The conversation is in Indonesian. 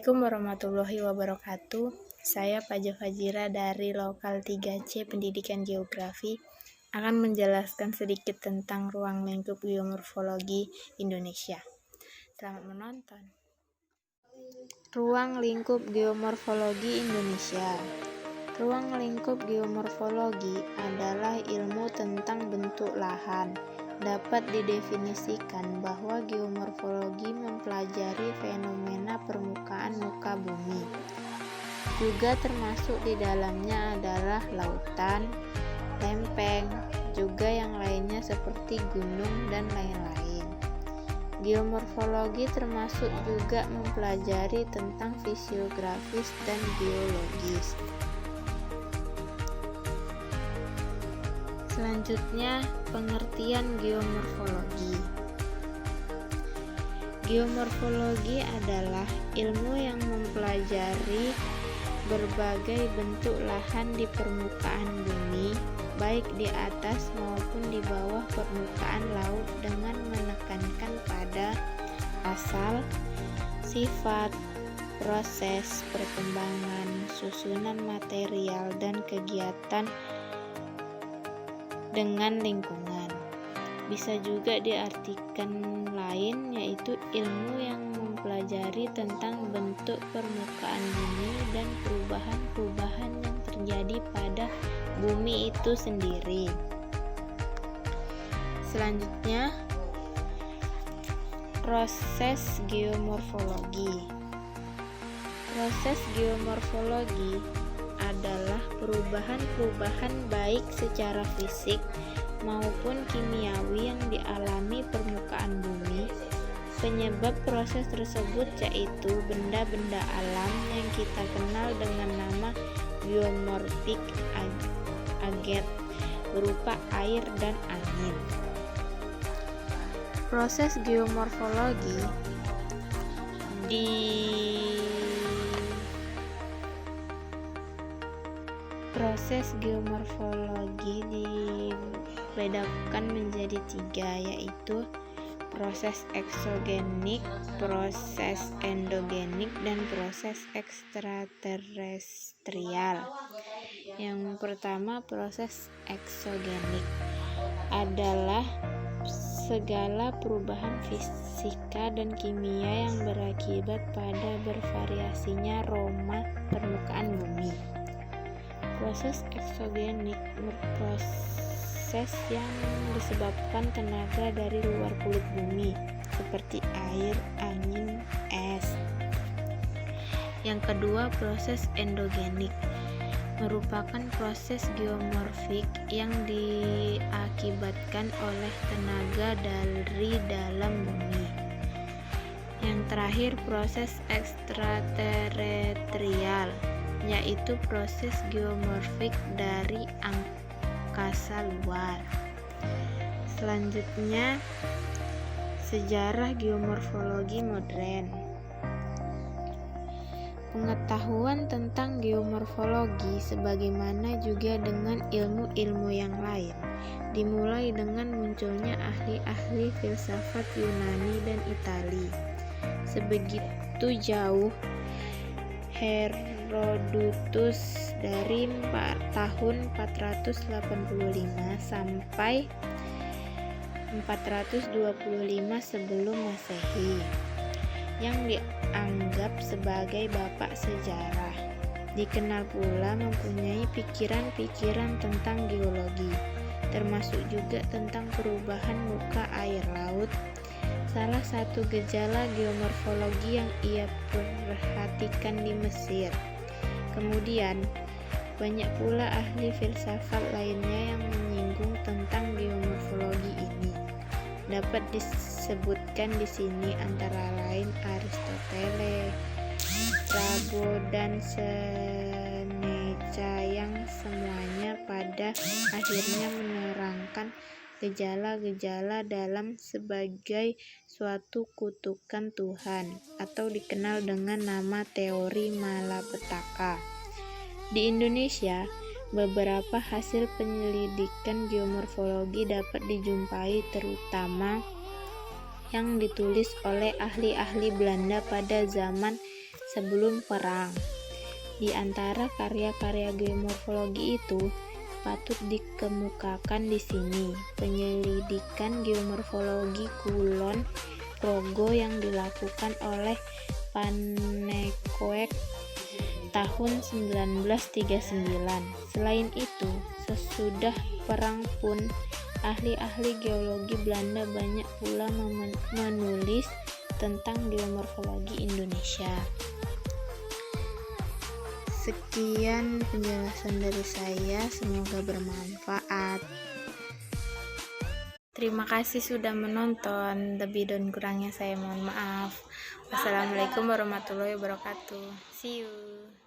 Assalamualaikum warahmatullahi wabarakatuh. Saya Faja Fajira dari Lokal 3C Pendidikan Geografi akan menjelaskan sedikit tentang ruang lingkup geomorfologi Indonesia. Selamat menonton. Ruang lingkup geomorfologi Indonesia. Ruang lingkup geomorfologi adalah ilmu tentang bentuk lahan. Dapat didefinisikan bahwa geomorfologi mempelajari fenomena permukaan muka bumi. Juga termasuk di dalamnya adalah lautan, lempeng, juga yang lainnya seperti gunung dan lain-lain. Geomorfologi termasuk juga mempelajari tentang fisiografis dan geologis. Selanjutnya, pengertian geomorfologi. Geomorfologi adalah ilmu yang mempelajari berbagai bentuk lahan di permukaan bumi, baik di atas maupun di bawah permukaan laut dengan menekankan pada asal, sifat, proses perkembangan, susunan material, dan kegiatan dengan lingkungan. Bisa juga diartikan lain, yaitu ilmu yang mempelajari tentang bentuk permukaan bumi dan perubahan-perubahan yang terjadi pada bumi itu sendiri. Selanjutnya, proses geomorfologi. Proses geomorfologi adalah perubahan-perubahan baik secara fisik maupun kimiawi yang dialami permukaan bumi. Penyebab proses tersebut yaitu benda-benda alam yang kita kenal dengan nama geomorfik agent berupa air dan angin. Proses geomorfologi dibedakan menjadi tiga, yaitu proses eksogenik, proses endogenik, dan proses ekstraterestrial. Yang pertama, proses eksogenik adalah segala perubahan fisika dan kimia yang berakibat pada bervariasinya aroma permukaan bumi. Proses eksogenik proses yang disebabkan tenaga dari luar kulit bumi, seperti air, angin, es. Yang kedua, proses endogenik merupakan proses geomorfik yang diakibatkan oleh tenaga dari dalam bumi. Yang terakhir, proses ekstraterestrial, yaitu proses geomorfik dari angkasa luar. Selanjutnya, sejarah geomorfologi modern. Pengetahuan tentang geomorfologi, sebagaimana juga dengan ilmu-ilmu yang lain, dimulai dengan munculnya ahli-ahli filsafat Yunani dan Itali. Sebegitu jauh Herodotus dari tahun 485 sampai 425 sebelum Masehi, yang dianggap sebagai bapak sejarah. Dikenal pula mempunyai pikiran-pikiran tentang geologi, termasuk juga tentang perubahan muka air laut. Salah satu gejala geomorfologi yang ia perhatikan di Mesir. Kemudian, banyak pula ahli filsafat lainnya yang menyinggung tentang geomorfologi ini. Dapat disebutkan di sini antara lain Aristoteles, Strabo, dan Seneca, yang semuanya pada akhirnya menerangkan gejala-gejala dalam sebagai suatu kutukan Tuhan, atau dikenal dengan nama teori malapetaka. Di Indonesia, beberapa hasil penyelidikan geomorfologi dapat dijumpai, terutama yang ditulis oleh ahli-ahli Belanda pada zaman sebelum perang. Di antara karya-karya geomorfologi itu patut dikemukakan di sini penyelidikan geomorfologi Kulon Progo yang dilakukan oleh Panekoek tahun 1939. Selain itu, sesudah perang pun ahli-ahli geologi Belanda banyak pula menulis tentang geomorfologi Indonesia. Sekian penjelasan dari saya, semoga bermanfaat. Terima kasih sudah menonton. Lebih dan kurangnya saya mohon maaf. Wassalamualaikum warahmatullahi wabarakatuh. See you.